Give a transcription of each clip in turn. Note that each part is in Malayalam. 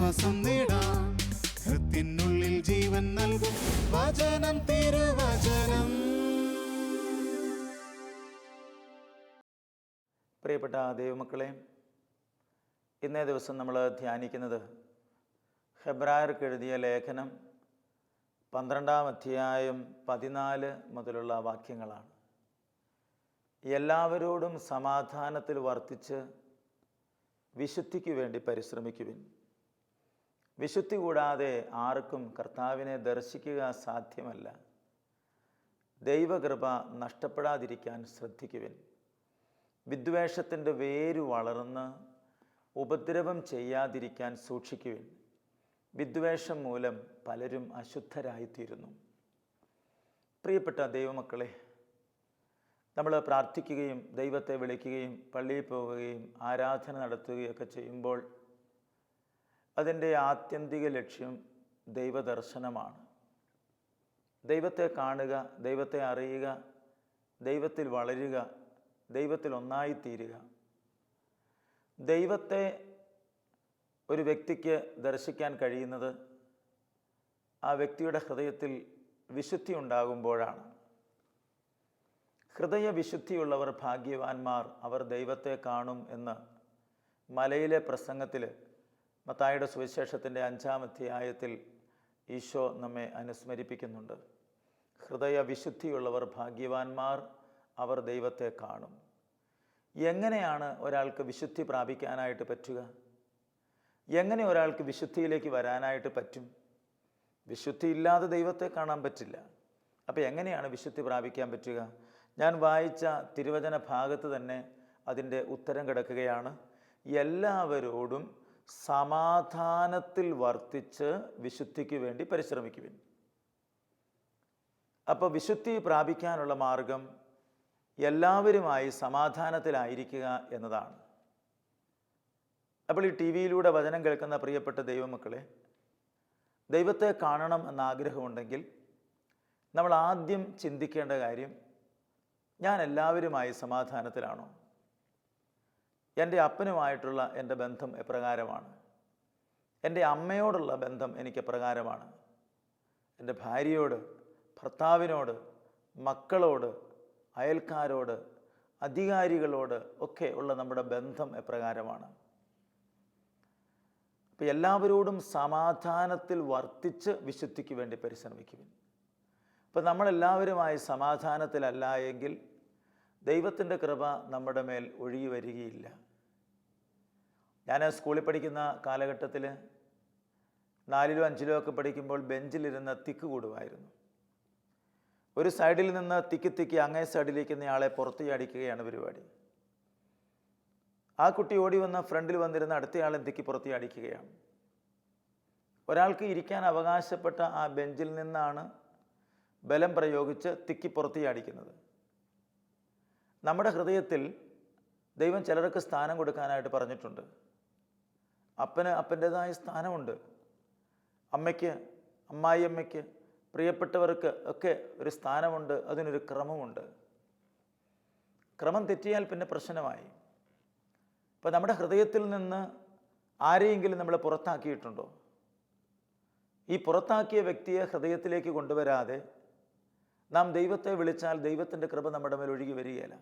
ആശ്വാസം നേടാം. ഹൃത്തിനുള്ളിൽ ജീവൻ നൽകും വചനം, തിരുവചനം. പ്രിയപ്പെട്ട ദൈവമക്കളെ, ഇന്നേ ദിവസം നമ്മൾ ധ്യാനിക്കുന്നത് ഹെബ്രായർക്ക് എഴുതിയ ലേഖനം 12-ാം അധ്യായം 14 മുതലുള്ള വാക്യങ്ങളാണ്. എല്ലാവരോടും സമാധാനത്തിൽ വർത്തിച്ച് വിശുദ്ധിക്ക് വേണ്ടി പരിശ്രമിക്കുവിൻ. വിശുദ്ധി കൂടാതെ ആർക്കും കർത്താവിനെ ദർശിക്കുക സാധ്യമല്ല. ദൈവകൃപ നഷ്ടപ്പെടാതിരിക്കാൻ ശ്രദ്ധിക്കുവിൻ. വിദ്വേഷത്തിൻ്റെ വേരു വളർന്ന് ഉപദ്രവം ചെയ്യാതിരിക്കാൻ സൂക്ഷിക്കുവിൻ. വിദ്വേഷം മൂലം പലരും അശുദ്ധരായിത്തീരുന്നു. പ്രിയപ്പെട്ട ദൈവമക്കളെ, നമ്മൾ പ്രാർത്ഥിക്കുകയും ദൈവത്തെ വിളിക്കുകയും പള്ളിയിൽ പോവുകയും ആരാധന നടത്തുകയൊക്കെ ചെയ്യുമ്പോൾ അതിൻ്റെ ആത്യന്തിക ലക്ഷ്യം ദൈവദർശനമാണ്. ദൈവത്തെ കാണുക, ദൈവത്തെ അറിയുക, ദൈവത്തിൽ വളരുക, ദൈവത്തിൽ ഒന്നായിത്തീരുക. ദൈവത്തെ ഒരു വ്യക്തിക്ക് ദർശിക്കാൻ കഴിയുന്നത് ആ വ്യക്തിയുടെ ഹൃദയത്തിൽ വിശുദ്ധി ഉണ്ടാകുമ്പോഴാണ്. ഹൃദയവിശുദ്ധിയുള്ളവർ ഭാഗ്യവാന്മാർ, അവർ ദൈവത്തെ കാണും എന്ന് മലയിലെ പ്രസംഗത്തിൽ മത്തായിയുടെ സുവിശേഷത്തിൻ്റെ 5-ാം അധ്യായത്തിൽ ഈശോ നമ്മെ അനുസ്മരിപ്പിക്കുന്നുണ്ട്. ഹൃദയവിശുദ്ധിയുള്ളവർ ഭാഗ്യവാന്മാർ, അവർ ദൈവത്തെ കാണും. എങ്ങനെയാണ് ഒരാൾക്ക് വിശുദ്ധി പ്രാപിക്കാനായിട്ട് പറ്റുക? എങ്ങനെ ഒരാൾക്ക് വിശുദ്ധിയിലേക്ക് വരാനായിട്ട് പറ്റും? വിശുദ്ധി ഇല്ലാതെ ദൈവത്തെ കാണാൻ പറ്റില്ല. അപ്പോൾ എങ്ങനെയാണ് വിശുദ്ധി പ്രാപിക്കാൻ പറ്റുക? ഞാൻ വായിച്ച തിരുവചന ഭാഗത്ത് തന്നെ അതിൻ്റെ ഉത്തരം കിടക്കുകയാണ്. എല്ലാവരോടും സമാധാനത്തിൽ വർത്തിച്ച് വിശുദ്ധിക്ക് വേണ്ടി പരിശ്രമിക്കുവിൻ. അപ്പോൾ വിശുദ്ധി പ്രാപിക്കാനുള്ള മാർഗം എല്ലാവരുമായി സമാധാനത്തിലായിരിക്കുക എന്നതാണ്. അപ്പോൾ ഈ ടി വിയിലൂടെ വചനം കേൾക്കുന്ന പ്രിയപ്പെട്ട ദൈവമക്കളെ, ദൈവത്തെ കാണണം എന്ന ആഗ്രഹമുണ്ടെങ്കിൽ നമ്മൾ ആദ്യം ചിന്തിക്കേണ്ട കാര്യം, ഞാൻ എല്ലാവരുമായി സമാധാനത്തിലാണോ? എൻ്റെ അപ്പനുമായിട്ടുള്ള എൻ്റെ ബന്ധം എപ്രകാരമാണ്? എൻ്റെ അമ്മയോടുള്ള ബന്ധം എനിക്ക് എപ്രകാരമാണ്? എൻ്റെ ഭാര്യയോട്, ഭർത്താവിനോട്, മക്കളോട്, അയൽക്കാരോട്, അധികാരികളോട് ഒക്കെ ഉള്ള നമ്മുടെ ബന്ധം എപ്രകാരമാണ്? അപ്പോൾ എല്ലാവരോടും സമാധാനത്തിൽ വർത്തിച്ച് വിശുദ്ധിക്ക് വേണ്ടി പരിശ്രമിക്കുവിൻ. അപ്പോൾ നമ്മളെല്ലാവരുമായി സമാധാനത്തിലല്ല എങ്കിൽ ദൈവത്തിൻ്റെ കൃപ നമ്മുടെ മേൽ ഒഴുകി വരികയില്ല. ഞാൻ സ്കൂളിൽ പഠിക്കുന്ന കാലഘട്ടത്തിൽ 4-ലോ 5-ലോ ഒക്കെ പഠിക്കുമ്പോൾ ബെഞ്ചിലിരുന്ന് തിക്ക് കൂടുമായിരുന്നു. ഒരു സൈഡിൽ നിന്ന് തിക്കി അങ്ങേ സൈഡിലേക്ക് ആളെ പുറത്ത് ചാടിക്കുകയാണ് പരിപാടി. ആ കുട്ടി ഓടി വന്ന ഫ്രണ്ടിൽ വന്നിരുന്ന അടുത്തയാളെ തിക്കി പുറത്ത് ചാടിക്കുകയാണ്. ഒരാൾക്ക് ഇരിക്കാൻ അവകാശപ്പെട്ട ആ ബെഞ്ചിൽ നിന്നാണ് ബലം പ്രയോഗിച്ച് തിക്കി പുറത്ത് ചാടിക്കുന്നത്. നമ്മുടെ ഹൃദയത്തിൽ ദൈവം ചിലർക്ക് സ്ഥാനം കൊടുക്കാനായിട്ട് പറഞ്ഞിട്ടുണ്ട്. അപ്പന് അപ്പൻ്റേതായ സ്ഥാനമുണ്ട്. അമ്മയ്ക്ക്, അമ്മായിയമ്മയ്ക്ക്, പ്രിയപ്പെട്ടവർക്ക് ഒക്കെ ഒരു സ്ഥാനമുണ്ട്. അതിനൊരു ക്രമമുണ്ട്. ക്രമം തെറ്റിയാൽ പിന്നെ പ്രശ്നമായി. അപ്പോൾ നമ്മുടെ ഹൃദയത്തിൽ നിന്ന് ആരെയെങ്കിലും നമ്മൾ പുറത്താക്കിയിട്ടുണ്ടോ? ഈ പുറത്താക്കിയ വ്യക്തിയെ ഹൃദയത്തിലേക്ക് കൊണ്ടുവരാതെ നാം ദൈവത്തെ വിളിച്ചാൽ ദൈവത്തിൻ്റെ കൃപ നമ്മുടെ മേൽ ഒഴുകി വരികയില്ല.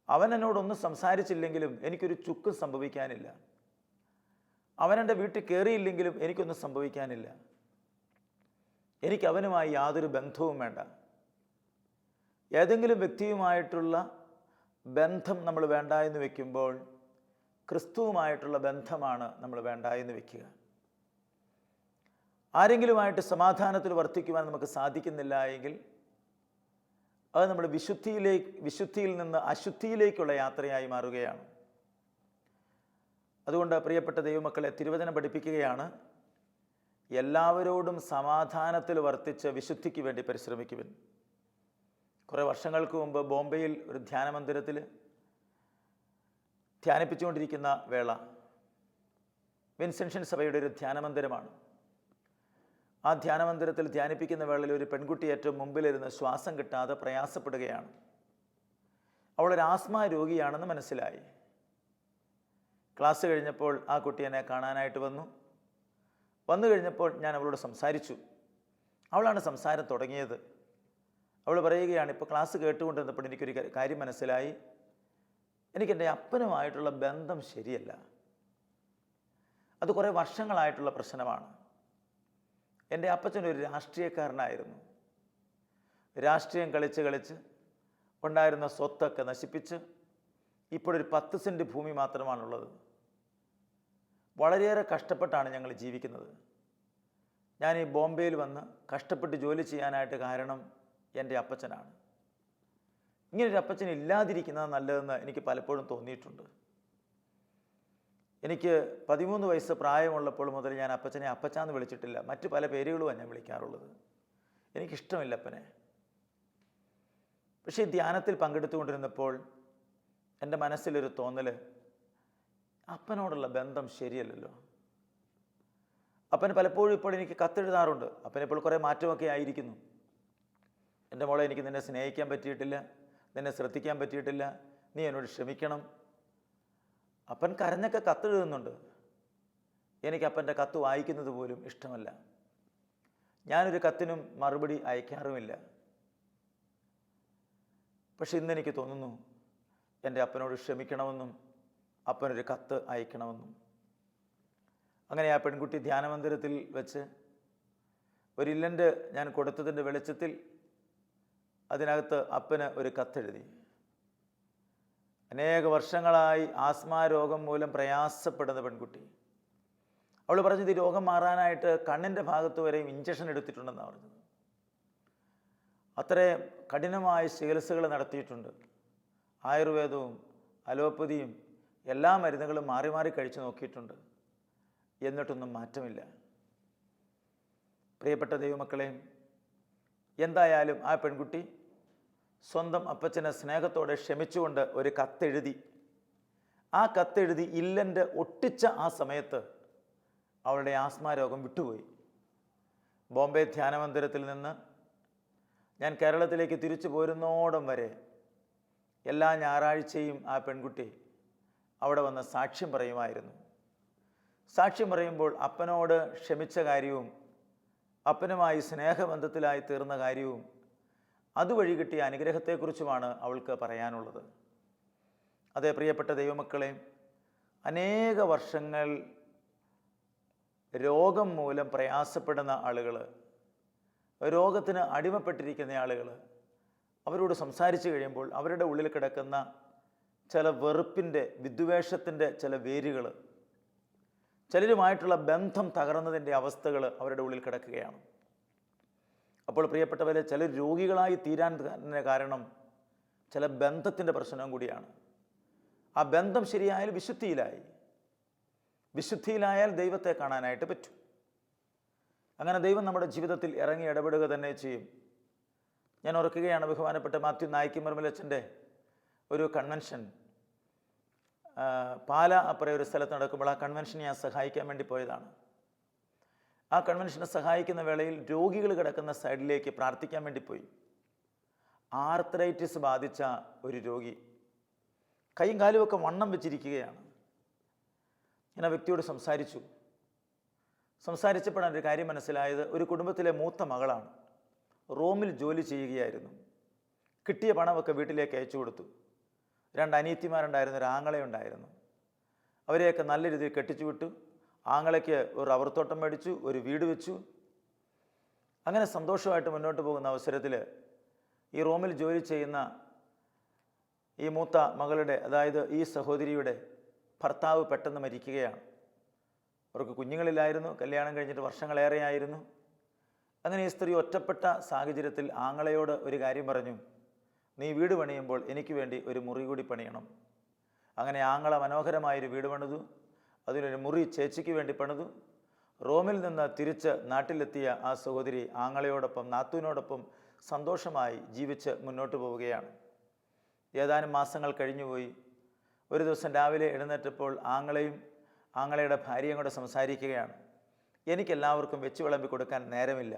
അവൻ എന്നോടൊന്നും സംസാരിച്ചില്ലെങ്കിലും എനിക്കൊരു ചുക്കും സംഭവിക്കാനില്ല. അവനെൻ്റെ വീട്ടിൽ കയറിയില്ലെങ്കിലും എനിക്കൊന്നും സംഭവിക്കാനില്ല. എനിക്ക് അവനുമായി യാതൊരു ബന്ധവും വേണ്ട. ഏതെങ്കിലും വ്യക്തിയുമായിട്ടുള്ള ബന്ധം നമ്മൾ വേണ്ട എന്ന് വെക്കുമ്പോൾ ക്രിസ്തുവുമായിട്ടുള്ള ബന്ധമാണ് നമ്മൾ വേണ്ട എന്ന് വെക്കുക. ആരെങ്കിലുമായിട്ട് വർത്തിക്കുവാൻ നമുക്ക് സാധിക്കുന്നില്ല എങ്കിൽ അത് നമ്മൾ വിശുദ്ധിയിൽ നിന്ന് അശുദ്ധിയിലേക്കുള്ള യാത്രയായി മാറുകയാണ്. അതുകൊണ്ട് പ്രിയപ്പെട്ട ദൈവമക്കളെ, തിരുവചനം പഠിപ്പിക്കുകയാണ്, എല്ലാവരോടും സമാധാനത്തിൽ വർത്തിച്ച് വിശുദ്ധിക്ക് വേണ്ടി പരിശ്രമിക്കുവിൻ. കുറേ വർഷങ്ങൾക്ക് മുമ്പ് ബോംബെയിൽ ഒരു ധ്യാനമന്ദിരത്തിൽ ധ്യാനിപ്പിച്ചുകൊണ്ടിരിക്കുന്ന വേള വിൻസെൻഷൻ സഭയുടെ ഒരു ധ്യാനമന്ദിരമാണ്. ആ ധ്യാനമന്ദിരത്തിൽ ധ്യാനിപ്പിക്കുന്ന വേളയിൽ ഒരു പെൺകുട്ടി ഏറ്റവും മുമ്പിലിരുന്ന് ശ്വാസം കിട്ടാതെ പ്രയാസപ്പെടുകയാണ്. അവളൊരു ആസ്മ രോഗിയാണെന്ന് മനസ്സിലായി. ക്ലാസ് കഴിഞ്ഞപ്പോൾ ആ കുട്ടി എന്നെ കാണാനായിട്ട് വന്നു കഴിഞ്ഞപ്പോൾ ഞാൻ അവളോട് സംസാരിച്ചു. അവളാണ് സംസാരം തുടങ്ങിയത്. അവൾ പറയുകയാണ്, ഇപ്പോൾ ക്ലാസ് കേട്ടുകൊണ്ടിരുന്നപ്പോൾ എനിക്കൊരു കാര്യം മനസ്സിലായി. എനിക്കെൻ്റെ അപ്പനുമായിട്ടുള്ള ബന്ധം ശരിയല്ല. അത് കുറേ വർഷങ്ങളായിട്ടുള്ള പ്രശ്നമാണ്. എൻ്റെ അപ്പച്ചനൊരു രാഷ്ട്രീയക്കാരനായിരുന്നു. രാഷ്ട്രീയം കളിച്ച് ഉണ്ടായിരുന്ന സ്വത്തൊക്കെ നശിപ്പിച്ച് ഇപ്പോഴൊരു 10 സെൻറ്റ് ഭൂമി മാത്രമാണുള്ളത്. വളരെയേറെ കഷ്ടപ്പെട്ടാണ് ഞങ്ങൾ ജീവിക്കുന്നത്. ഞാൻ ഈ ബോംബെയിൽ വന്ന് കഷ്ടപ്പെട്ട് ജോലി ചെയ്യാനായിട്ട് കാരണം എൻ്റെ അപ്പച്ചനാണ്. ഇങ്ങനൊരു അപ്പച്ചൻ ഇല്ലാതിരിക്കുന്നത് നല്ലതെന്ന് എനിക്ക് പലപ്പോഴും തോന്നിയിട്ടുണ്ട്. എനിക്ക് 13 വയസ്സ് പ്രായമുള്ളപ്പോൾ മുതൽ ഞാൻ അപ്പച്ചനെ അപ്പച്ചാന്ന് വിളിച്ചിട്ടില്ല. മറ്റു പല പേരുകളുമാണ് ഞാൻ വിളിക്കാറുള്ളത്. എനിക്കിഷ്ടമില്ല അപ്പനെ. പക്ഷേ ഈ ധ്യാനത്തിൽ പങ്കെടുത്തുകൊണ്ടിരുന്നപ്പോൾ എൻ്റെ മനസ്സിലൊരു തോന്നൽ, അപ്പനോടുള്ള ബന്ധം ശരിയല്ലല്ലോ. അപ്പൻ പലപ്പോഴും ഇപ്പോൾ എനിക്ക് കത്തെഴുതാറുണ്ട്. അപ്പനിപ്പോൾ കുറേ മാറ്റമൊക്കെ ആയിരിക്കുന്നു. എൻ്റെ മോളെ, എനിക്ക് നിന്നെ സ്നേഹിക്കാൻ പറ്റിയിട്ടില്ല, നിന്നെ ശ്രദ്ധിക്കാൻ പറ്റിയിട്ടില്ല, നീ എന്നോട് ക്ഷമിക്കണം. അപ്പൻ കരഞ്ഞൊക്കെ കത്തെഴുതുന്നുണ്ട്. എനിക്ക് അപ്പൻ്റെ കത്ത് വായിക്കുന്നത് പോലും ഇഷ്ടമല്ല. ഞാനൊരു കത്തിനും മറുപടി അയക്കാറുമില്ല. പക്ഷെ ഇന്നെനിക്ക് തോന്നുന്നു എൻ്റെ അപ്പനോട് ക്ഷമിക്കണമെന്നും അപ്പനൊരു കത്ത് അയക്കണമെന്നും. അങ്ങനെ ആ പെൺകുട്ടി ധ്യാനമന്ദിരത്തിൽ വെച്ച് ഒരു ഇല്ലൻ്റ് ഞാൻ കൊടുത്തതിൻ്റെ വെളിച്ചത്തിൽ അതിനകത്ത് അപ്പന് ഒരു കത്തെഴുതി. അനേക വർഷങ്ങളായി ആസ്മ രോഗം മൂലം പ്രയാസപ്പെടുന്ന പെൺകുട്ടി. അവൾ പറഞ്ഞത് ഈ രോഗം മാറാനായിട്ട് കണ്ണിൻ്റെ ഭാഗത്ത് വരെയും ഇഞ്ചക്ഷൻ എടുത്തിട്ടുണ്ടെന്നാണ് പറഞ്ഞത്. അത്രയും കഠിനമായ ചികിത്സകൾ നടത്തിയിട്ടുണ്ട്. ആയുർവേദവും അലോപ്പതിയും എല്ലാ മരുന്നുകളും മാറി മാറി കഴിച്ചു നോക്കിയിട്ടുണ്ട്. എന്നിട്ടൊന്നും മാറ്റമില്ല. പ്രിയപ്പെട്ട ദൈവമക്കളെ, എന്തായാലും ആ പെൺകുട്ടി സ്വന്തം അപ്പച്ചനെ സ്നേഹത്തോടെ ക്ഷമിച്ചുകൊണ്ട് ഒരു കത്തെഴുതി. ആ കത്തെഴുതി ഇല്ലൻ്റ് ഒട്ടിച്ച ആ സമയത്ത് അവളുടെ ആസ്മ രോഗം വിട്ടുപോയി. ബോംബെ ധ്യാനമന്ദിരത്തിൽ നിന്ന് ഞാൻ കേരളത്തിലേക്ക് തിരിച്ചു പോരുന്നോടം വരെ എല്ലാ ഞായറാഴ്ചയും ആ പെൺകുട്ടി അവിടെ വന്ന് സാക്ഷ്യം പറയുമായിരുന്നു. സാക്ഷ്യം പറയുമ്പോൾ അപ്പനോട് ക്ഷമിച്ച കാര്യവും അപ്പനുമായി സ്നേഹബന്ധത്തിലായി തീർന്ന കാര്യവും അതുവഴി കിട്ടിയ അനുഗ്രഹത്തെക്കുറിച്ചുമാണ് അവൾക്ക് പറയാനുള്ളത്. അതേ പ്രിയപ്പെട്ട ദൈവമക്കളെ, അനേക വർഷങ്ങൾ രോഗം മൂലം പ്രയാസപ്പെടുന്ന ആളുകൾ, രോഗത്തിന് അടിമപ്പെട്ടിരിക്കുന്ന ആളുകൾ, അവരോട് സംസാരിച്ചു കഴിയുമ്പോൾ അവരുടെ ഉള്ളിൽ കിടക്കുന്ന ചില വെറുപ്പിൻ്റെ, വിദ്വേഷത്തിൻ്റെ ചില വേരുകൾ, ചിലരുമായിട്ടുള്ള ബന്ധം തകർന്നതിൻ്റെ അവസ്ഥകൾ അവരുടെ ഉള്ളിൽ കിടക്കുകയാണ്. അപ്പോൾ പ്രിയപ്പെട്ടവരെ, ചിലർ രോഗികളായി തീരാൻ തന്നെ കാരണം ചില ബന്ധത്തിൻ്റെ പ്രശ്നം കൂടിയാണ്. ആ ബന്ധം ശരിയായാൽ വിശുദ്ധിയിലായാൽ ദൈവത്തെ കാണാനായിട്ട് പറ്റും. അങ്ങനെ ദൈവം നമ്മുടെ ജീവിതത്തിൽ ഇറങ്ങി ഇടപെടുക തന്നെ ചെയ്യും. ഞാൻ ഓർക്കുകയാണ്, ബഹുമാനപ്പെട്ട മാത്യു നായിക്ക് മർമലച്ചൻ്റെ ഒരു കൺവെൻഷൻ പാല അപ്പുറം ഒരു സ്ഥലത്ത് നടക്കുമ്പോൾ ആ കൺവെൻഷൻ ഞാൻ സഹായിക്കാൻ വേണ്ടി പോയതാണ്. ആ കൺവെൻഷനെ സഹായിക്കുന്ന വേളയിൽ രോഗികൾ കിടക്കുന്ന സൈഡിലേക്ക് പ്രാർത്ഥിക്കാൻ വേണ്ടി പോയി. ആർത്രൈറ്റിസ് ബാധിച്ച ഒരു രോഗി, കൈയും കാലുമൊക്കെ വണ്ണം വെച്ചിരിക്കുകയാണ്. ഞാൻ ആ വ്യക്തിയോട് സംസാരിച്ചപ്പോഴാണ് ഒരു കാര്യം മനസ്സിലായത്. ഒരു കുടുംബത്തിലെ മൂത്ത മകളാണ്. റോമിൽ ജോലി ചെയ്യുകയായിരുന്നു. കിട്ടിയ പണമൊക്കെ വീട്ടിലേക്ക് അയച്ചു കൊടുത്തു. 2 അനിയത്തിമാരുണ്ടായിരുന്നു, ഒരു ആങ്ങളയുണ്ടായിരുന്നു. അവരെയൊക്കെ നല്ല രീതിയിൽ കെട്ടിച്ചു വിട്ടു. ആങ്ങളയ്ക്ക് ഒരു റബ്ബർ തോട്ടം മേടിച്ചു, ഒരു വീട് വെച്ചു. അങ്ങനെ സന്തോഷമായിട്ട് മുന്നോട്ട് പോകുന്ന അവസരത്തിൽ ഈ റോമിൽ ജോലി ചെയ്യുന്ന ഈ മൂത്ത മകളുടെ, അതായത് ഈ സഹോദരിയുടെ ഭർത്താവ് പെട്ടെന്ന് മരിക്കുകയാണ്. അവർക്ക് കുഞ്ഞുങ്ങളില്ലായിരുന്നു, കല്യാണം കഴിഞ്ഞിട്ട് വർഷങ്ങളേറെയായിരുന്നു. അങ്ങനെ ഈ സ്ത്രീ ഒറ്റപ്പെട്ട സാഹചര്യത്തിൽ ആങ്ങളയോട് ഒരു കാര്യം പറഞ്ഞു, നീ വീട് പണിയുമ്പോൾ എനിക്ക് വേണ്ടി ഒരു മുറി കൂടി പണിയണം. അങ്ങനെ ആങ്ങള മനോഹരമായൊരു വീട് പണിതു. അതിനൊരു മുറി ചേച്ചിക്ക് വേണ്ടി പണിതു. റോമിൽ നിന്ന് തിരിച്ച് നാട്ടിലെത്തിയ ആ സഹോദരി ആങ്ങളയോടൊപ്പം, നാത്തൂനോടൊപ്പം സന്തോഷമായി ജീവിച്ച് മുന്നോട്ട് പോവുകയാണ്. ഏതാനും മാസങ്ങൾ കഴിഞ്ഞുപോയി. ഒരു ദിവസം രാവിലെ എഴുന്നേറ്റപ്പോൾ ആങ്ങളയുടെ ഭാര്യയും കൂടെ സംസാരിക്കുകയാണ്. എനിക്കെല്ലാവർക്കും വെച്ച് വിളമ്പി കൊടുക്കാൻ നേരമില്ല.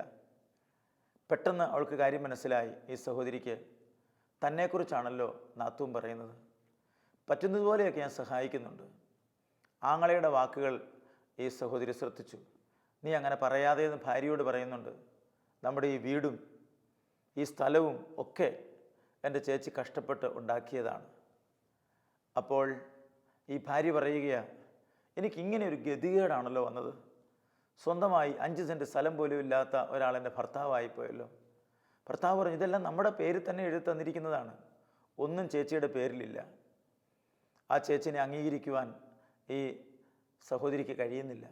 പെട്ടെന്ന് അവൾക്ക് കാര്യം മനസ്സിലായി, ഈ സഹോദരിക്ക് തന്നെക്കുറിച്ചാണല്ലോ നാത്തൂൻ പറയുന്നത്. പറ്റുന്നതുപോലെയൊക്കെ ഞാൻ സഹായിക്കുന്നുണ്ട്. ആങ്ങളയുടെ വാക്കുകൾ ഈ സഹോദരി ശ്രദ്ധിച്ചു. നീ അങ്ങനെ പറയാതെ എന്ന് ഭാര്യയോട് പറയുന്നുണ്ട്. നമ്മുടെ ഈ വീടും ഈ സ്ഥലവും ഒക്കെ എൻ്റെ ചേച്ചി കഷ്ടപ്പെട്ട് ഉണ്ടാക്കിയതാണ്. അപ്പോൾ ഈ ഭാര്യ പറയുകയാണ്, എനിക്കിങ്ങനെ ഒരു ഗതികേടാണല്ലോ വന്നത്. സ്വന്തമായി 5 സെൻറ്റ് സ്ഥലം പോലും ഇല്ലാത്ത ഒരാളെൻ്റെ ഭർത്താവായിപ്പോയല്ലോ. ഭർത്താവ് പറഞ്ഞു, ഇതെല്ലാം നമ്മുടെ പേരിൽ തന്നെ എഴുതി തന്നിരിക്കുന്നതാണ്, ഒന്നും ചേച്ചിയുടെ പേരിലില്ല. ആ ചേച്ചിനെ അംഗീകരിക്കുവാൻ ഈ സഹോദരിക്ക് കഴിയുന്നില്ല.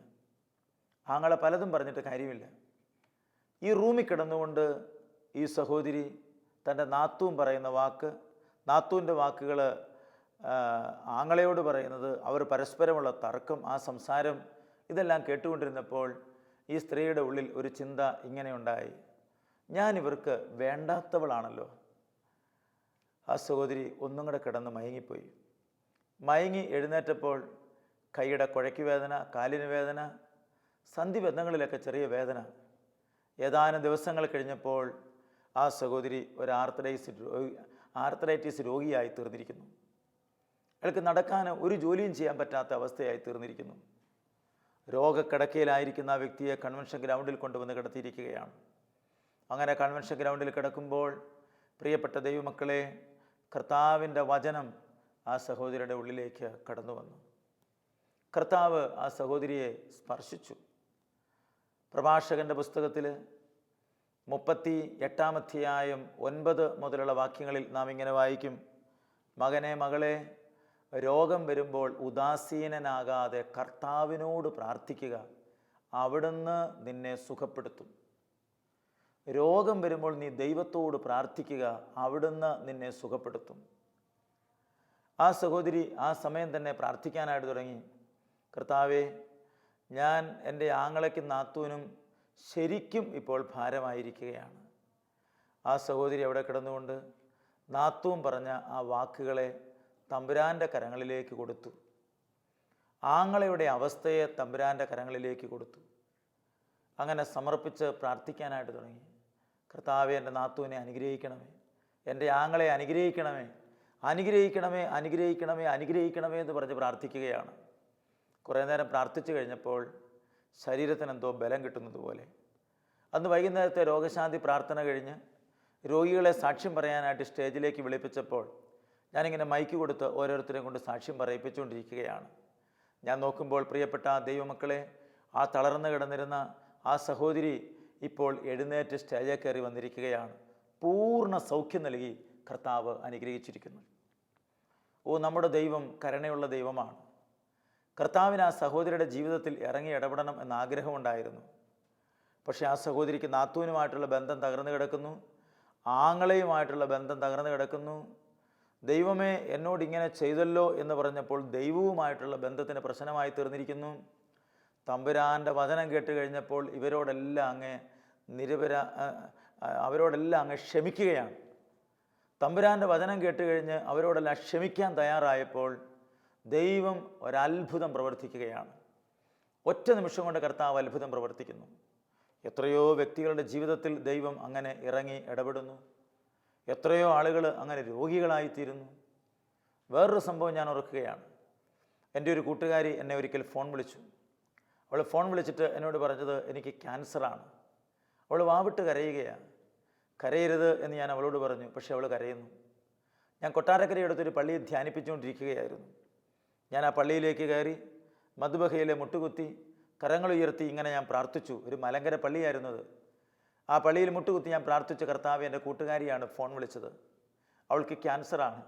ആങ്ങളെ പലതും പറഞ്ഞിട്ട് കാര്യമില്ല. ഈ റൂമിൽ കിടന്നുകൊണ്ട് ഈ സഹോദരി തൻ്റെ നാത്തൂൻ പറയുന്ന വാക്ക്, നാത്തൂൻ്റെ വാക്കുകൾ ആങ്ങളയോട് പറയുന്നത്, അവർ പരസ്പരമുള്ള തർക്കം, ആ സംസാരം, ഇതെല്ലാം കേട്ടുകൊണ്ടിരുന്നപ്പോൾ ഈ സ്ത്രീയുടെ ഉള്ളിൽ ഒരു ചിന്ത ഇങ്ങനെയുണ്ടായി, ഞാൻ ഇവർക്ക് വേണ്ടാത്തവളാണല്ലോ. ആ സഹോദരി ഒന്നും കൂടെ കിടന്ന് മയങ്ങിപ്പോയി. മയങ്ങി എഴുന്നേറ്റപ്പോൾ കൈയുടെ കുഴയ്ക്ക് വേദന, കാലിന് വേദന, സന്ധിബന്ധങ്ങളിലൊക്കെ ചെറിയ വേദന. ഏതാനും ദിവസങ്ങൾ കഴിഞ്ഞപ്പോൾ ആ സഹോദരി ഒരു ആർത്രൈറ്റിസ് രോഗിയായി തീർന്നിരിക്കുന്നു. അയാൾക്ക് നടക്കാൻ ഒരു ജോലിയും ചെയ്യാൻ പറ്റാത്ത അവസ്ഥയായി തീർന്നിരിക്കുന്നു. രോഗക്കിടക്കയിലായിരിക്കുന്ന ആ വ്യക്തിയെ കൺവെൻഷൻ ഗ്രൗണ്ടിൽ കൊണ്ടുവന്ന് കിടത്തിയിരിക്കുകയാണ്. അങ്ങനെ കൺവെൻഷൻ ഗ്രൗണ്ടിൽ കിടക്കുമ്പോൾ പ്രിയപ്പെട്ട ദൈവമക്കളെ, കർത്താവിൻ്റെ വചനം ആ സഹോദരിയുടെ ഉള്ളിലേക്ക് കടന്നു വന്നു. കർത്താവ് ആ സഹോദരിയെ സ്പർശിച്ചു. പ്രഭാഷകൻ്റെ പുസ്തകത്തിൽ 38-ാം അധ്യായം 9 മുതലുള്ള വാക്യങ്ങളിൽ നാം ഇങ്ങനെ വായിക്കും, മകനെ, മകളെ, രോഗം വരുമ്പോൾ ഉദാസീനനാകാതെ കർത്താവിനോട് പ്രാർത്ഥിക്കുക, അവിടുന്ന് നിന്നെ സുഖപ്പെടുത്തും. രോഗം വരുമ്പോൾ നീ ദൈവത്തോട് പ്രാർത്ഥിക്കുക, അവിടുന്ന് നിന്നെ സുഖപ്പെടുത്തും. ആ സഹോദരി ആ സമയം തന്നെ പ്രാർത്ഥിക്കാനായിട്ട് തുടങ്ങി. കർത്താവേ, ഞാൻ എൻ്റെ ആങ്ങളയ്ക്കും നാത്തൂനും ശരിക്കും ഇപ്പോൾ ഭാരമായിരിക്കുകയാണ്. ആ സഹോദരി അവിടെ കിടന്നുകൊണ്ട് നാത്തൂൻ പറഞ്ഞ ആ വാക്കുകളെ തമ്പുരാൻ്റെ കരങ്ങളിലേക്ക് കൊടുത്തു. ആങ്ങളയുടെ അവസ്ഥയെ തമ്പുരാൻ്റെ കരങ്ങളിലേക്ക് കൊടുത്തു. അങ്ങനെ സമർപ്പിച്ച് പ്രാർത്ഥിക്കാനായിട്ട് തുടങ്ങി. കർത്താവേ, എൻ്റെ നാത്തൂനെ അനുഗ്രഹിക്കണമേ, എൻ്റെ ആങ്ങളെ അനുഗ്രഹിക്കണമേ, അനുഗ്രഹിക്കണമേ, അനുഗ്രഹിക്കണമേ, അനുഗ്രഹിക്കണമേ എന്ന് പറഞ്ഞ് പ്രാർത്ഥിക്കുകയാണ്. കുറേ നേരം പ്രാർത്ഥിച്ചു കഴിഞ്ഞപ്പോൾ ശരീരത്തിന് എന്തോ ബലം കിട്ടുന്നത് പോലെ. അന്ന് വൈകുന്നേരത്തെ രോഗശാന്തി പ്രാർത്ഥന കഴിഞ്ഞ് രോഗികളെ സാക്ഷ്യം പറയാനായിട്ട് സ്റ്റേജിലേക്ക് വിളിപ്പിച്ചപ്പോൾ ഞാനിങ്ങനെ മൈക്ക് കൊടുത്ത് ഓരോരുത്തരെയും കൊണ്ട് സാക്ഷ്യം പറയിപ്പിച്ചുകൊണ്ടിരിക്കുകയാണ്. ഞാൻ നോക്കുമ്പോൾ പ്രിയപ്പെട്ട ദൈവമക്കളെ, ആ തളർന്നു കിടന്നിരുന്ന ആ സഹോദരി ഇപ്പോൾ എഴുന്നേറ്റ് സ്റ്റേജിൽ കയറി വന്നിരിക്കുകയാണ്. പൂർണ്ണ സൗഖ്യം നൽകി കർത്താവ് അനുഗ്രഹിച്ചിരിക്കുന്നു. നമ്മുടെ ദൈവം കരുണയുള്ള ദൈവമാണ്. കർത്താവിന് ആ സഹോദരിയുടെ ജീവിതത്തിൽ ഇറങ്ങി ഇടപെടണം എന്ന ആഗ്രഹമുണ്ടായിരുന്നു. പക്ഷേ ആ സഹോദരിക്ക് നാത്തൂനുമായിട്ടുള്ള ബന്ധം തകർന്നു കിടക്കുന്നു, ആങ്ങളെയുമായിട്ടുള്ള ബന്ധം തകർന്നു കിടക്കുന്നു. ദൈവമേ, എന്നോട് ഇങ്ങനെ ചെയ്തല്ലോ എന്ന് പറഞ്ഞപ്പോൾ ദൈവവുമായിട്ടുള്ള ബന്ധത്തിന് പ്രശ്നമായി തീർന്നിരിക്കുന്നു. തമ്പുരാൻ്റെ വചനം കേട്ട് കഴിഞ്ഞപ്പോൾ അവരോടെല്ലാം അങ്ങ് ക്ഷമിക്കുകയാണ്. തമ്പുരാൻ്റെ വചനം കേട്ട് കഴിഞ്ഞ് അവരോടെല്ലാം ക്ഷമിക്കാൻ തയ്യാറായപ്പോൾ ദൈവം ഒരത്ഭുതം പ്രവർത്തിക്കുകയാണ്. ഒറ്റ നിമിഷം കൊണ്ട് കർത്താവ് അത്ഭുതം പ്രവർത്തിക്കുന്നു. എത്രയോ വ്യക്തികളുടെ ജീവിതത്തിൽ ദൈവം അങ്ങനെ ഇറങ്ങി ഇടപെടുന്നു. എത്രയോ ആളുകൾ അങ്ങനെ രോഗികളായിത്തീരുന്നു. വേറൊരു സംഭവം ഞാൻ ഓർക്കുകയാണ്. എൻ്റെ ഒരു കൂട്ടുകാരി എന്നെ ഒരിക്കൽ ഫോൺ വിളിച്ചു. അവൾ ഫോൺ വിളിച്ചിട്ട് എന്നോട് പറഞ്ഞത്, എനിക്ക് ക്യാൻസറാണ്. അവൾ വാവിട്ട് കരയുകയാണ്. കരയരുത് എന്ന് ഞാൻ അവളോട് പറഞ്ഞു, പക്ഷേ അവൾ കരയുന്നു. ഞാൻ കൊട്ടാരക്കരയെടുത്തൊരു പള്ളിയിൽ ധ്യാനിപ്പിച്ചുകൊണ്ടിരിക്കുകയായിരുന്നു. ഞാൻ ആ പള്ളിയിലേക്ക് കയറി മധുബഹയിലെ മുട്ടുകുത്തി കരങ്ങളുയർത്തി ഇങ്ങനെ ഞാൻ പ്രാർത്ഥിച്ചു. ഒരു മലങ്കര പള്ളിയായിരുന്നത്. ആ പള്ളിയിൽ മുട്ടുകുത്തി ഞാൻ പ്രാർത്ഥിച്ച കർത്താവ്, എൻ്റെ കൂട്ടുകാരിയാണ് ഫോൺ വിളിച്ചത്, അവൾക്ക് ക്യാൻസറാണ്,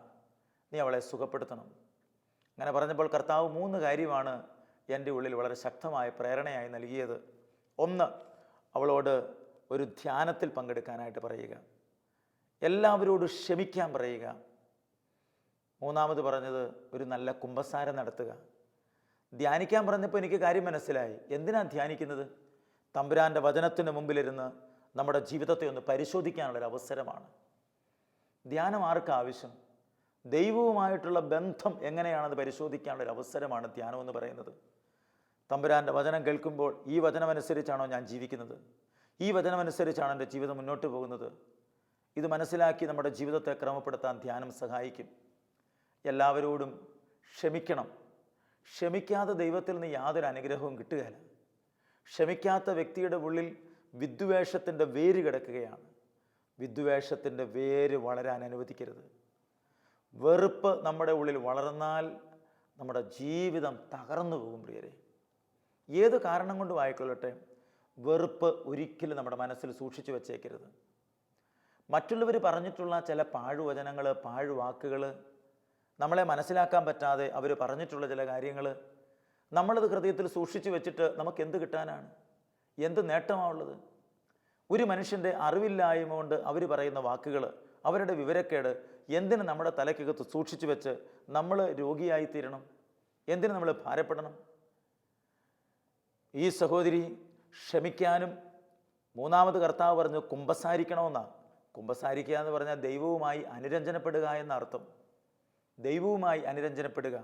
നീ അവളെ സുഖപ്പെടുത്തണം. അങ്ങനെ പറഞ്ഞപ്പോൾ കർത്താവ് 3 കാര്യമാണ് എൻ്റെ ഉള്ളിൽ വളരെ ശക്തമായ പ്രേരണയായി നൽകിയത്. 1, അവളോട് ഒരു ധ്യാനത്തിൽ പങ്കെടുക്കാനായിട്ട് പറയുക. എല്ലാവരോടും ക്ഷമിക്കാൻ പറയുക. 3ാമത് പറഞ്ഞത് ഒരു നല്ല കുമ്പസാരം നടത്തുക. ധ്യാനിക്കാൻ പറഞ്ഞപ്പോൾ എനിക്ക് കാര്യം മനസ്സിലായി. എന്തിനാണ് ധ്യാനിക്കുന്നത്? തമ്പുരാൻ്റെ വചനത്തിന് മുമ്പിലിരുന്ന് നമ്മുടെ ജീവിതത്തെ ഒന്ന് പരിശോധിക്കാനുള്ളൊരു അവസരമാണ്. ധ്യാനം ആർക്കാ ആവശ്യം? ദൈവവുമായിട്ടുള്ള ബന്ധം എങ്ങനെയാണെന്ന് പരിശോധിക്കാനുള്ളൊരു അവസരമാണ് ധ്യാനം എന്ന് പറയുന്നത്. തമ്പുരാൻ്റെ വചനം കേൾക്കുമ്പോൾ ഈ വചനമനുസരിച്ചാണോ ഞാൻ ജീവിക്കുന്നത്? ഈ വചനമനുസരിച്ചാണ് എൻ്റെ ജീവിതം മുന്നോട്ട് പോകുന്നത്? ഇത് മനസ്സിലാക്കി നമ്മുടെ ജീവിതത്തെ ക്രമപ്പെടുത്താൻ ധ്യാനം സഹായിക്കും. എല്ലാവരോടും ക്ഷമിക്കണം. ക്ഷമിക്കാതെ ദൈവത്തിൽ നിന്ന് യാതൊരു അനുഗ്രഹവും കിട്ടുകയില്ല. ക്ഷമിക്കാത്ത വ്യക്തിയുടെ ഉള്ളിൽ വിദ്വേഷത്തിൻ്റെ വേര് കിടക്കുകയാണ്. വിദ്വേഷത്തിൻ്റെ വേര് വളരാൻ അനുവദിക്കരുത്. വെറുപ്പ് നമ്മുടെ ഉള്ളിൽ വളർന്നാൽ നമ്മുടെ ജീവിതം തകർന്നു പോകും പ്രിയരെ. ഏത് കാരണം കൊണ്ടും ആയിക്കൊള്ളട്ടെ, വെറുപ്പ് ഒരിക്കലും നമ്മുടെ മനസ്സിൽ സൂക്ഷിച്ചു വച്ചേക്കരുത്. മറ്റുള്ളവർ പറഞ്ഞിട്ടുള്ള ചില പാഴുവചനങ്ങൾ, പാഴുവാക്കുകൾ, നമ്മളെ മനസ്സിലാക്കാൻ പറ്റാതെ അവർ പറഞ്ഞിട്ടുള്ള ചില കാര്യങ്ങൾ നമ്മളത് ഹൃദയത്തിൽ സൂക്ഷിച്ചു വെച്ചിട്ട് നമുക്ക് എന്ത് കിട്ടാനാണ്? എന്ത് നേട്ടമാണുള്ളത്? ഒരു മനുഷ്യൻ്റെ അറിവില്ലായ്മ കൊണ്ട് അവർ പറയുന്ന വാക്കുകൾ, അവരുടെ വിവരക്കേട് എന്തിന് നമ്മുടെ തലയ്ക്കകത്ത് സൂക്ഷിച്ചു വെച്ച് നമ്മൾ രോഗിയായിത്തീരണം? എന്തിന് നമ്മൾ ഭാരപ്പെടണം? ഈ സഹോദരി ക്ഷമിക്കാനും, മൂന്നാമത് കർത്താവ് പറഞ്ഞു കുമ്പസാരിക്കണമെന്നാണ്. കുമ്പസാരിക്കുക എന്ന് പറഞ്ഞാൽ ദൈവവുമായി അനുരഞ്ജനപ്പെടുക എന്ന അർത്ഥം. ദൈവവുമായി അനുരഞ്ജനപ്പെടുക.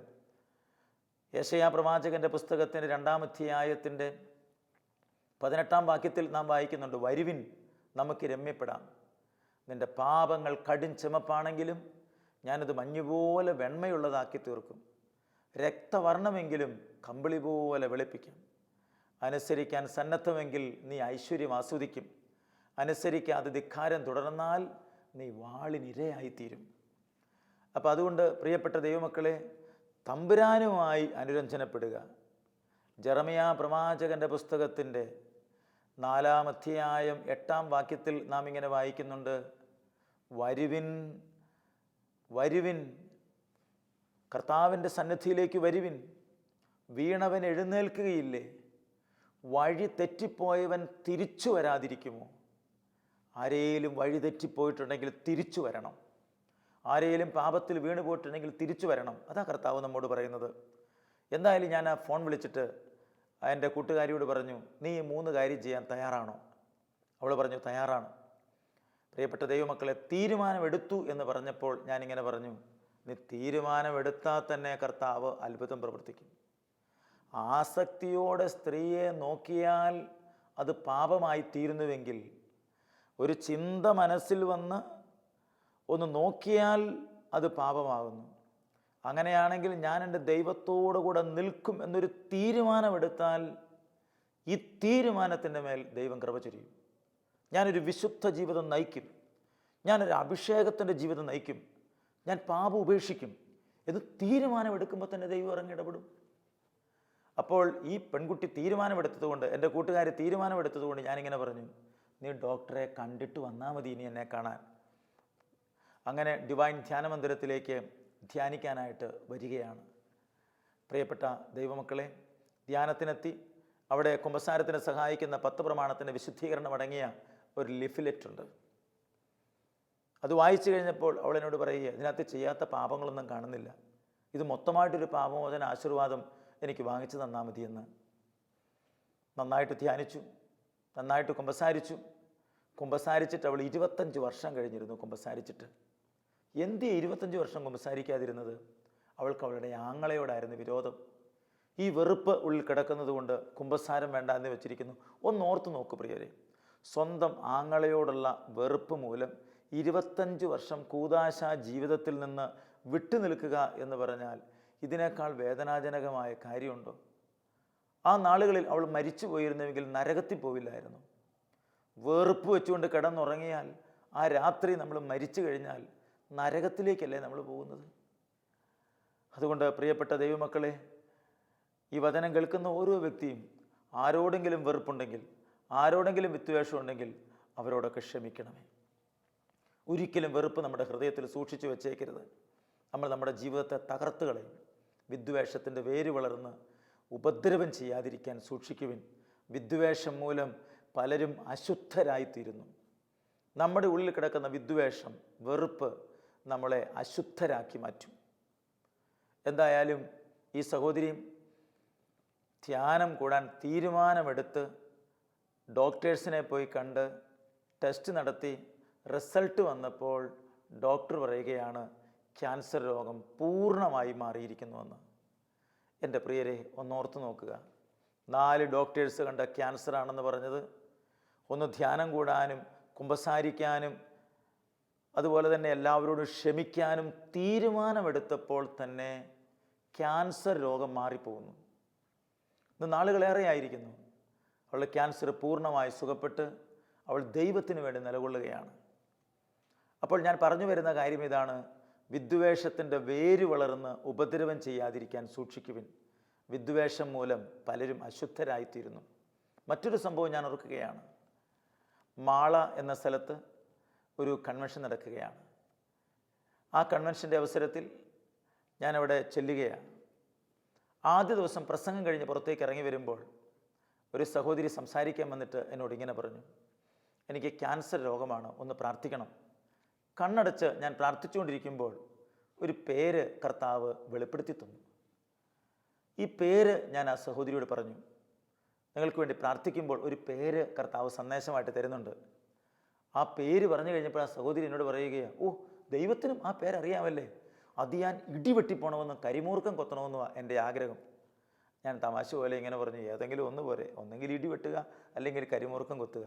യെശയ്യാ പ്രവാചകന്റെ പുസ്തകത്തിൻ്റെ 2-ാം അധ്യായത്തിൻ്റെ 18-ാം വാക്യത്തിൽ നാം വായിക്കുന്നുണ്ട്, വരുവിൻ നമുക്ക് രമ്യപ്പെടാം. നിന്റെ പാപങ്ങൾ കടും ചുമപ്പാണെങ്കിലും ഞാനത് മഞ്ഞുപോലെ വെണ്മയുള്ളതാക്കി തീർക്കും. രക്തവർണ്ണമെങ്കിലും കമ്പിളി പോലെ വെളുപ്പിക്കാം. അനുസരിക്കാൻ സന്നദ്ധമെങ്കിൽ നീ ഐശ്വര്യം ആസ്വദിക്കും. അനുസരിക്കാതെ ധിക്കാരം തുടർന്നാൽ നീ വാളിനിരയായിത്തീരും. അപ്പം അതുകൊണ്ട് പ്രിയപ്പെട്ട ദൈവമക്കളെ, തമ്പുരാനുമായി അനുരഞ്ജനപ്പെടുക. ജെറമ്യാ പ്രവാചകന്റെ പുസ്തകത്തിൻ്റെ 4-ാം അധ്യായം 8-ാം വാക്യത്തിൽ നാം ഇങ്ങനെ വായിക്കുന്നുണ്ട്, വരുവിൻ വരുവിൻ, കർത്താവിൻ്റെ സന്നിധിയിലേക്ക് വരുവിൻ. വീണവൻ എഴുന്നേൽക്കുകയില്ലേ? വഴി തെറ്റിപ്പോയവൻ തിരിച്ചു വരാതിരിക്കുമോ? ആരെയും വഴി തെറ്റിപ്പോയിട്ടുണ്ടെങ്കിൽ തിരിച്ചു വരണം. ആരെയും പാപത്തിൽ വീണ് പോയിട്ടുണ്ടെങ്കിൽ തിരിച്ചു വരണം. അതാ കർത്താവ് നമ്മോട് പറയുന്നത്. എന്തായാലും ഞാൻ ആ ഫോൺ വിളിച്ചിട്ട് എൻ്റെ കൂട്ടുകാരിയോട് പറഞ്ഞു, നീ ഈ 3 കാര്യം ചെയ്യാൻ തയ്യാറാണോ? അവൾ പറഞ്ഞു തയ്യാറാണ്. പ്രിയപ്പെട്ട ദൈവമക്കളെ, തീരുമാനമെടുത്തു എന്ന് പറഞ്ഞപ്പോൾ ഞാനിങ്ങനെ പറഞ്ഞു, നീ തീരുമാനമെടുത്താൽ തന്നെ കർത്താവ് അത്ഭുതം പ്രവർത്തിക്കും. ആസക്തിയോടെ സ്ത്രീയെ നോക്കിയാൽ അത് പാപമായി തീരുന്നുവെങ്കിൽ, ഒരു ചിന്ത മനസ്സിൽ വന്ന് ഒന്ന് നോക്കിയാൽ അത് പാപമാകുന്നു. അങ്ങനെയാണെങ്കിൽ ഞാൻ എൻ്റെ ദൈവത്തോടു കൂടെ നിൽക്കും എന്നൊരു തീരുമാനമെടുത്താൽ ഈ തീരുമാനത്തിൻ്റെ മേൽ ദൈവം കൃപ ചൊരിയും. ഞാനൊരു വിശുദ്ധ ജീവിതം നയിക്കും, ഞാനൊരു അഭിഷേകത്തിൻ്റെ ജീവിതം നയിക്കും, ഞാൻ പാപം ഉപേക്ഷിക്കും എന്ന് തീരുമാനമെടുക്കുമ്പോൾ തന്നെ ദൈവം ഇറങ്ങി ഇടപെടും. അപ്പോൾ ഈ പെൺകുട്ടി തീരുമാനമെടുത്തതുകൊണ്ട്, എൻ്റെ കൂട്ടുകാരി തീരുമാനമെടുത്തതുകൊണ്ട് ഞാനിങ്ങനെ പറഞ്ഞു, നീ ഡോക്ടറെ കണ്ടിട്ട് വന്നാൽ മതി ഇനി എന്നെ കാണാൻ. അങ്ങനെ ഡിവൈൻ ധ്യാന മന്ദിരത്തിലേക്ക് ധ്യാനിക്കാനായിട്ട് വരികയാണ്. പ്രിയപ്പെട്ട ദൈവമക്കളെ, ധ്യാനത്തിനെത്തി. അവിടെ കുമ്പസാരത്തിന് സഹായിക്കുന്ന 10 പ്രമാണത്തിൻ്റെ വിശുദ്ധീകരണം അടങ്ങിയ ഒരു ലിഫ്ലെറ്റ് ഉണ്ട്. അത് വായിച്ചു കഴിഞ്ഞപ്പോൾ അവൾ എന്നോട് പറയുക, ഇതിനകത്ത് ചെയ്യാത്ത പാപങ്ങളൊന്നും കാണുന്നില്ല, ഇത് മൊത്തമായിട്ടൊരു പാപമോചന ആശീർവാദം എനിക്ക് വാങ്ങിച്ചു തന്നാൽ മതിയെന്ന്. നന്നായിട്ട് ധ്യാനിച്ചു, നന്നായിട്ട് കുമ്പസാരിച്ചു. കുമ്പസാരിച്ചിട്ട് അവൾ 25 വർഷം കഴിഞ്ഞിരുന്നു കുമ്പസാരിച്ചിട്ട്. എന്തിയെ 25 വർഷം കുമ്പസാരിക്കാതിരുന്നത്? അവൾക്ക് അവളുടെ ആങ്ങളയോടായിരുന്നു വിരോധം. ഈ വെറുപ്പ് ഉള്ളിൽ കിടക്കുന്നത് കൊണ്ട് കുമ്പസാരം വേണ്ട എന്ന് വെച്ചിരിക്കുന്നു. ഓർത്തു നോക്കൂ പ്രിയരെ, സ്വന്തം ആങ്ങളയോടുള്ള വെറുപ്പ് മൂലം 25 വർഷം കൂദാശ ജീവിതത്തിൽ നിന്ന് വിട്ടു നിൽക്കുക എന്ന് പറഞ്ഞാൽ ഇതിനേക്കാൾ വേദനാജനകമായ കാര്യമുണ്ടോ? ആ നാളുകളിൽ അവൾ മരിച്ചു പോയിരുന്നുവെങ്കിൽ നരകത്തിൽ പോവില്ലായിരുന്നു. വെറുപ്പ് വെച്ചുകൊണ്ട് കിടന്നുറങ്ങിയാൽ ആ രാത്രി നമ്മൾ മരിച്ചു കഴിഞ്ഞാൽ നരകത്തിലേക്കല്ലേ നമ്മൾ പോകുന്നത്? അതുകൊണ്ട് പ്രിയപ്പെട്ട ദൈവമക്കളെ, ഈ വചനം കേൾക്കുന്ന ഓരോ വ്യക്തിയും ആരോടെങ്കിലും വെറുപ്പുണ്ടെങ്കിൽ, ആരോടെങ്കിലും വിദ്വേഷം ഉണ്ടെങ്കിൽ അവരോടൊക്കെ ക്ഷമിക്കണമേ. ഒരിക്കലും വെറുപ്പ് നമ്മുടെ ഹൃദയത്തിൽ സൂക്ഷിച്ചു വെച്ചേക്കരുത്. നമ്മൾ നമ്മുടെ ജീവിതത്തെ തകർത്ത് കളയും. വിദ്വേഷത്തിൻ്റെ വേര് വളർന്ന് ഉപദ്രവം ചെയ്യാതിരിക്കാൻ സൂക്ഷിക്കുവിൻ. വിദ്വേഷം മൂലം പലരും അശുദ്ധരായിത്തീരുന്നു. നമ്മുടെ ഉള്ളിൽ കിടക്കുന്ന വിദ്വേഷം, വെറുപ്പ് നമ്മളെ അശുദ്ധരാക്കി മാറ്റും. എന്തായാലും ഈ സഹോദരിയും ധ്യാനം കൂടാൻ തീരുമാനമെടുത്ത് ഡോക്ടേഴ്സിനെ പോയി കണ്ട് ടെസ്റ്റ് നടത്തി റിസൾട്ട് വന്നപ്പോൾ ഡോക്ടർ പറയുകയാണ് ക്യാൻസർ രോഗം പൂർണ്ണമായി മാറിയിരിക്കുന്നുവെന്ന്. എൻ്റെ പ്രിയരെ, ഒന്നോർത്ത് നോക്കുക. 4 ഡോക്ടേഴ്സ് കണ്ട ക്യാൻസർ ആണെന്ന് പറഞ്ഞത്, ഒന്ന് ധ്യാനം കൂടാനും കുമ്പസാരിക്കാനും അതുപോലെ തന്നെ എല്ലാവരോടും ക്ഷമിക്കാനും തീരുമാനമെടുത്തപ്പോൾ തന്നെ ക്യാൻസർ രോഗം മാറിപ്പോകുന്നു. ഇന്ന് നാളുകളേറെ ആയിരിക്കുന്നു അവളുടെ ക്യാൻസർ പൂർണ്ണമായി സുഖപ്പെട്ട് അവൾ ദൈവത്തിന് വേണ്ടി നിലകൊള്ളുകയാണ്. അപ്പോൾ ഞാൻ പറഞ്ഞു വരുന്ന കാര്യം ഇതാണ്: വിദ്വേഷത്തിൻ്റെ വേര് വളർന്ന് ഉപദ്രവം ചെയ്യാതിരിക്കാൻ സൂക്ഷിക്കുവിൻ. വിദ്വേഷം മൂലം പലരും അശുദ്ധരായിത്തീരുന്നു. മറ്റൊരു സംഭവം ഞാൻ ഓർക്കുകയാണ്. മാള എന്ന സ്ഥലത്ത് ഒരു കൺവെൻഷൻ നടക്കുകയാണ്. ആ കൺവെൻഷൻ്റെ അവസരത്തിൽ ഞാനവിടെ ചെല്ലുകയാണ്. ആദ്യ ദിവസം പ്രസംഗം കഴിഞ്ഞ് പുറത്തേക്ക് ഇറങ്ങി വരുമ്പോൾ ഒരു സഹോദരി സംസാരിക്കാൻ വന്നിട്ട് എന്നോട് ഇങ്ങനെ പറഞ്ഞു: എനിക്ക് ക്യാൻസർ രോഗമാണ്, ഒന്ന് പ്രാർത്ഥിക്കണം. കണ്ണടച്ച് ഞാൻ പ്രാർത്ഥിച്ചുകൊണ്ടിരിക്കുമ്പോൾ ഒരു പേര് കർത്താവ് വെളിപ്പെടുത്തി തന്നു. ഈ പേര് ഞാൻ ആ സഹോദരിയോട് പറഞ്ഞു. നിങ്ങൾക്ക് വേണ്ടി പ്രാർത്ഥിക്കുമ്പോൾ ഒരു പേര് കർത്താവ് സന്ദേശമായിട്ട് തരുന്നുണ്ട്. ആ പേര് പറഞ്ഞു കഴിഞ്ഞപ്പോൾ ആ സഹോദരി എന്നോട് പറയുകയാണ്: ഓ, ദൈവത്തിനും ആ പേരറിയാമല്ലേ, അത് ഞാൻ ഇടിവെട്ടിപ്പോണമെന്നും കരിമൂർക്കം കൊത്തണമെന്നും എൻ്റെ ആഗ്രഹം. ഞാൻ തമാശ പോലെ ഇങ്ങനെ പറഞ്ഞു: ഏതെങ്കിലും ഒന്ന് പോരെ, ഒന്നെങ്കിൽ ഇടിവെട്ടുക അല്ലെങ്കിൽ കരിമൂർക്കം കൊത്തുക,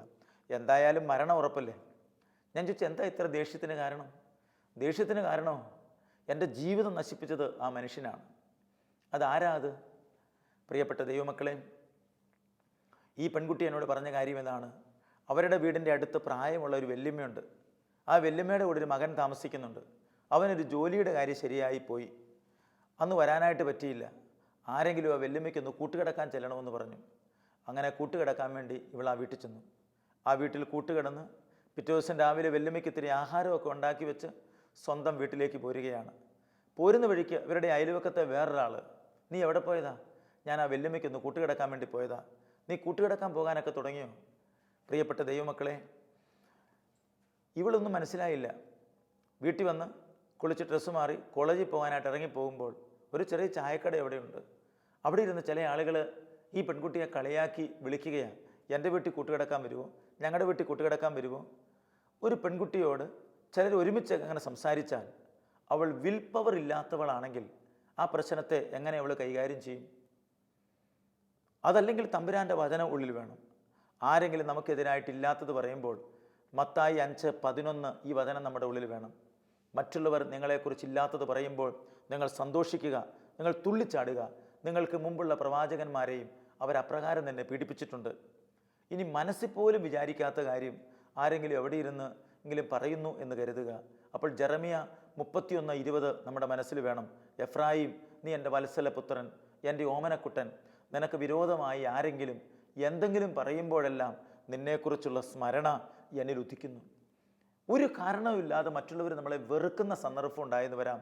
എന്തായാലും മരണം ഉറപ്പല്ലേ. ഞാൻ ചോദിച്ചു: എന്താ ഇത്ര ദേഷ്യത്തിന് കാരണം? ദേഷ്യത്തിന് കാരണമോ, എൻ്റെ ജീവിതം നശിപ്പിച്ചത് ആ മനുഷ്യനാണ്. അതാരാ അത്? പ്രിയപ്പെട്ട ദൈവമക്കളെ, ഈ പെൺകുട്ടി എന്നോട് പറഞ്ഞ കാര്യം എന്താണ്? അവരുടെ വീടിൻ്റെ അടുത്ത് പ്രായമുള്ള ഒരു വല്യമ്മയുണ്ട്. ആ വല്യമ്മയുടെ കൂടെ ഒരു മകൻ താമസിക്കുന്നുണ്ട്. അവനൊരു ജോലിയുടെ കാര്യം ശരിയായി പോയി. അന്ന് വരാനായിട്ട് പറ്റിയില്ല. ആരെങ്കിലും ആ വല്യമ്മയ്ക്കൊന്ന് കൂട്ടുകിടക്കാൻ ചെല്ലണമെന്ന് പറഞ്ഞു. അങ്ങനെ കൂട്ടുകിടക്കാൻ വേണ്ടി ഇവൾ ആ വീട്ടിൽ ചെന്നു. ആ വീട്ടിൽ കൂട്ടുകിടന്ന് പിറ്റേ ദിവസം രാവിലെ വല്യമ്മയ്ക്ക് ഇത്തിരി ആഹാരമൊക്കെ ഉണ്ടാക്കി വെച്ച് സ്വന്തം വീട്ടിലേക്ക് പോരുകയാണ്. പോരുന്ന വഴിക്ക് ഇവരുടെ അയൽവക്കത്തെ വേറൊരാൾ: നീ എവിടെ പോയതാ? ഞാൻ ആ വല്യമ്മയ്ക്കൊന്ന് കൂട്ടുകിടക്കാൻ വേണ്ടി പോയതാ. നീ കൂട്ടുകിടക്കാൻ പോകാനൊക്കെ തുടങ്ങിയോ? പ്രിയപ്പെട്ട ദൈവമക്കളെ, ഇവളൊന്നും മനസ്സിലായില്ല. വീട്ടിൽ വന്ന് കുളിച്ച് ഡ്രസ്സ് മാറി കോളേജിൽ പോകാനായിട്ട് ഇറങ്ങിപ്പോകുമ്പോൾ ഒരു ചെറിയ ചായക്കട എവിടെയുണ്ട്. അവിടെ ഇരുന്ന് ചില ആളുകൾ ഈ പെൺകുട്ടിയെ കളിയാക്കി വിളിക്കുകയാണ്: എൻ്റെ വീട്ടിൽ കൂട്ടുകിടക്കാൻ വരുമോ, ഞങ്ങളുടെ വീട്ടിൽ കൂട്ടുകിടക്കാൻ വരുമോ. ഒരു പെൺകുട്ടിയോട് ചിലർ ഒരുമിച്ച് അങ്ങനെ സംസാരിച്ചാൽ അവൾ വിൽ പവർ ഇല്ലാത്തവളാണെങ്കിൽ ആ പ്രശ്നത്തെ എങ്ങനെ അവൾ കൈകാര്യം ചെയ്യും? അതല്ലെങ്കിൽ തമ്പുരാൻ്റെ വചനം ഉള്ളിൽ വേണം. ആരെങ്കിലും നമുക്കെതിരായിട്ടില്ലാത്തത് പറയുമ്പോൾ മത്തായി 5:11 ഈ വചനം നമ്മുടെ ഉള്ളിൽ വേണം. മറ്റുള്ളവർ നിങ്ങളെക്കുറിച്ചില്ലാത്തത് പറയുമ്പോൾ നിങ്ങൾ സന്തോഷിക്കുക, നിങ്ങൾ തുള്ളിച്ചാടുക. നിങ്ങൾക്ക് മുമ്പുള്ള പ്രവാചകന്മാരെയും അവരപ്രകാരം തന്നെ പീഡിപ്പിച്ചിട്ടുണ്ട്. ഇനി മനസ്സിൽ പോലും വിചാരിക്കാത്ത കാര്യം ആരെങ്കിലും എവിടെ ഇരുന്ന് എങ്കിലും പറയുന്നു എന്ന് കരുതുക. അപ്പോൾ ജെറമിയ 31:20 നമ്മുടെ മനസ്സിൽ വേണം. എഫ്രായിം, നീ എൻ്റെ വത്സലപുത്രൻ, എൻ്റെ ഓമനക്കുട്ടൻ. നിനക്ക് വിരോധമായി ആരെങ്കിലും എന്തെങ്കിലും പറയുമ്പോഴെല്ലാം നിന്നെക്കുറിച്ചുള്ള സ്മരണ എന്നിൽ ഉദിക്കുന്നു. ഒരു കാരണവുമില്ലാതെ മറ്റുള്ളവർ നമ്മളെ വെറുക്കുന്ന സന്ദർഭം ഉണ്ടായെന്ന് വരാം.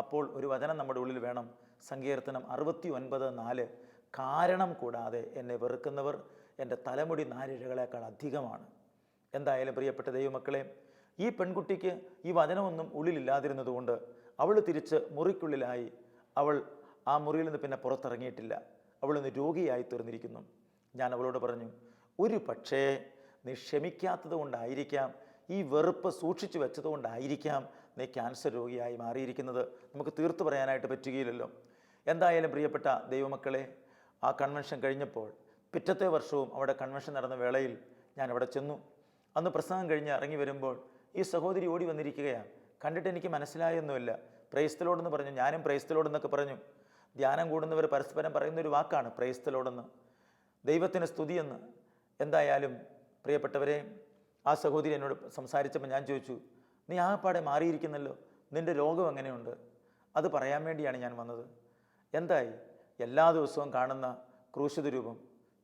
അപ്പോൾ ഒരു വചനം നമ്മുടെ ഉള്ളിൽ വേണം. സങ്കീർത്തനം 69:4: കാരണം കൂടാതെ എന്നെ വെറുക്കുന്നവർ എൻ്റെ തലമുടി നാരിഴകളേക്കാൾ അധികമാണ്. എന്തായാലും പ്രിയപ്പെട്ട ദൈവമക്കളെ, ഈ പെൺകുട്ടിക്ക് ഈ വചനമൊന്നും ഉള്ളിലില്ലാതിരുന്നതുകൊണ്ട് അവൾ തിരിച്ച് മുറിക്കുള്ളിലായി. അവൾ ആ മുറിയിൽ നിന്ന് പിന്നെ പുറത്തിറങ്ങിയിട്ടില്ല. അവളൊന്ന് രോഗിയായി തീർന്നിരിക്കുന്നു. ഞാൻ അവളോട് പറഞ്ഞു: ഒരു പക്ഷേ നീ ക്ഷമിക്കാത്തത് കൊണ്ടായിരിക്കാം, ഈ വെറുപ്പ് സൂക്ഷിച്ചു വെച്ചത് കൊണ്ടായിരിക്കാം നീ ക്യാൻസർ രോഗിയായി മാറിയിരിക്കുന്നത്. നമുക്ക് തീർത്തു പറയാനായിട്ട് പറ്റുകയില്ലല്ലോ. എന്തായാലും പ്രിയപ്പെട്ട ദൈവമക്കളെ, ആ കൺവെൻഷൻ കഴിഞ്ഞപ്പോൾ പിറ്റത്തെ വർഷവും അവിടെ കൺവെൻഷൻ നടന്ന വേളയിൽ ഞാൻ അവിടെ ചെന്നു. അന്ന് പ്രസംഗം കഴിഞ്ഞ് ഇറങ്ങി വരുമ്പോൾ ഈ സഹോദരി ഓടി വന്നിരിക്കുകയാണ്. കണ്ടിട്ട് എനിക്ക് മനസ്സിലായൊന്നുമില്ല. പ്രൈസ് ദി ലോർഡ് എന്ന് പറഞ്ഞു. ഞാനും പ്രൈസ് ദി ലോർഡ് എന്നൊക്കെ പറഞ്ഞു. ധ്യാനം കൂടുന്നവർ പരസ്പരം പറയുന്നൊരു വാക്കാണ് പ്രൈസ് ദി ലോർഡ് എന്ന്, ദൈവത്തിന് സ്തുതിയെന്ന്. എന്തായാലും പ്രിയപ്പെട്ടവരെ, ആ സഹോദരി എന്നോട് സംസാരിച്ചപ്പോൾ ഞാൻ ചോദിച്ചു: നീ ആകപ്പാടെ മാറിയിരിക്കുന്നല്ലോ, നിൻ്റെ രോഗം എങ്ങനെയുണ്ട്? അത് പറയാൻ വേണ്ടിയാണ് ഞാൻ വന്നത്. എന്തായി? എല്ലാ ദിവസവും കാണുന്ന ക്രൂശിത രൂപം.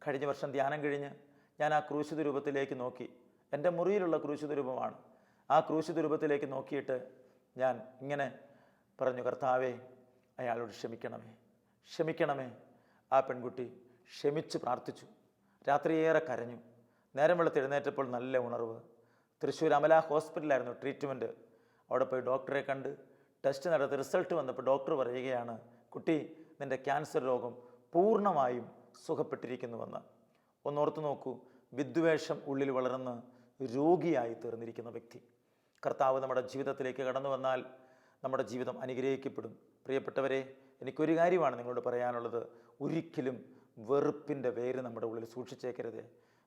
കഴിഞ്ഞ വർഷം ധ്യാനം കഴിഞ്ഞ് ഞാൻ ആ ക്രൂശിത രൂപത്തിലേക്ക് നോക്കി. എൻ്റെ മുറിയിലുള്ള ക്രൂശിത രൂപമാണ്. ആ ക്രൂശിത രൂപത്തിലേക്ക് നോക്കിയിട്ട് ഞാൻ ഇങ്ങനെ പറഞ്ഞു: കർത്താവേ, അയാളോട് ക്ഷമിക്കണമേ, ക്ഷമിക്കണമേ. ആ പെൺകുട്ടി ക്ഷമിച്ച് പ്രാർത്ഥിച്ചു. രാത്രിയേറെ കരഞ്ഞു. നേരം വെളുത്ത് എഴുന്നേറ്റപ്പോൾ നല്ല ഉണർവ്. തൃശ്ശൂർ അമല ഹോസ്പിറ്റലായിരുന്നു ട്രീറ്റ്മെൻറ്റ്. അവിടെ പോയി ഡോക്ടറെ കണ്ട് ടെസ്റ്റ് നടത്തി റിസൾട്ട് വന്നപ്പോൾ ഡോക്ടർ പറയുകയാണ്: കുട്ടി, നിൻ്റെ ക്യാൻസർ രോഗം പൂർണ്ണമായും സുഖപ്പെട്ടിരിക്കുന്നുവെന്ന്. ഒന്നോർത്ത് നോക്കൂ, വിദ്വേഷം ഉള്ളിൽ വളർന്ന് രോഗിയായി തീർന്നിരിക്കുന്ന വ്യക്തി. കർത്താവ് നമ്മുടെ ജീവിതത്തിലേക്ക് കടന്നു വന്നാൽ നമ്മുടെ ജീവിതം അനുഗ്രഹിക്കപ്പെടും. പ്രിയപ്പെട്ടവരെ, എനിക്കൊരു കാര്യമാണ് നിങ്ങളോട് പറയാനുള്ളത്: ഒരിക്കലും വെറുപ്പിൻ്റെ വേര് നമ്മുടെ ഉള്ളിൽ സൂക്ഷിച്ചേക്കരുത്.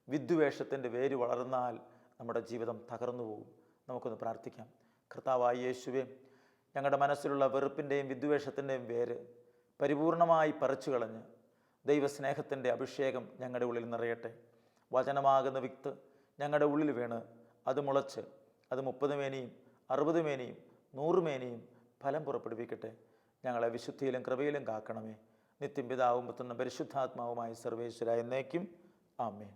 വിദ്വേഷത്തിൻ്റെ വേര് വളർന്നാൽ നമ്മുടെ ജീവിതം തകർന്നു പോകും. നമുക്കൊന്ന് പ്രാർത്ഥിക്കാം. കർത്താവായ യേശുവേ, ഞങ്ങളുടെ മനസ്സിലുള്ള വെറുപ്പിൻ്റെയും വിദ്വേഷത്തിൻ്റെയും വേര് പരിപൂർണമായി പറിച്ചു കളഞ്ഞ് ദൈവസ്നേഹത്തിൻ്റെ അഭിഷേകം ഞങ്ങളുടെ ഉള്ളിൽ നിറയട്ടെ. വചനമാകുന്ന വിത്ത് ഞങ്ങളുടെ ഉള്ളിൽ വീണ് അത് മുളച്ച് അത് 30 മേനിയും 60 മേനിയും 100 മേനിയും ഫലം പുറപ്പെടുവിക്കട്ടെ. ഞങ്ങളെ വിശുദ്ധിയിലും കൃപയിലും കാക്കണമേ. നിത്യം പിതാവും പുത്രനും പരിശുദ്ധാത്മാവുമായി സർവേശ്വര എന്നേക്കും. ആമേൻ.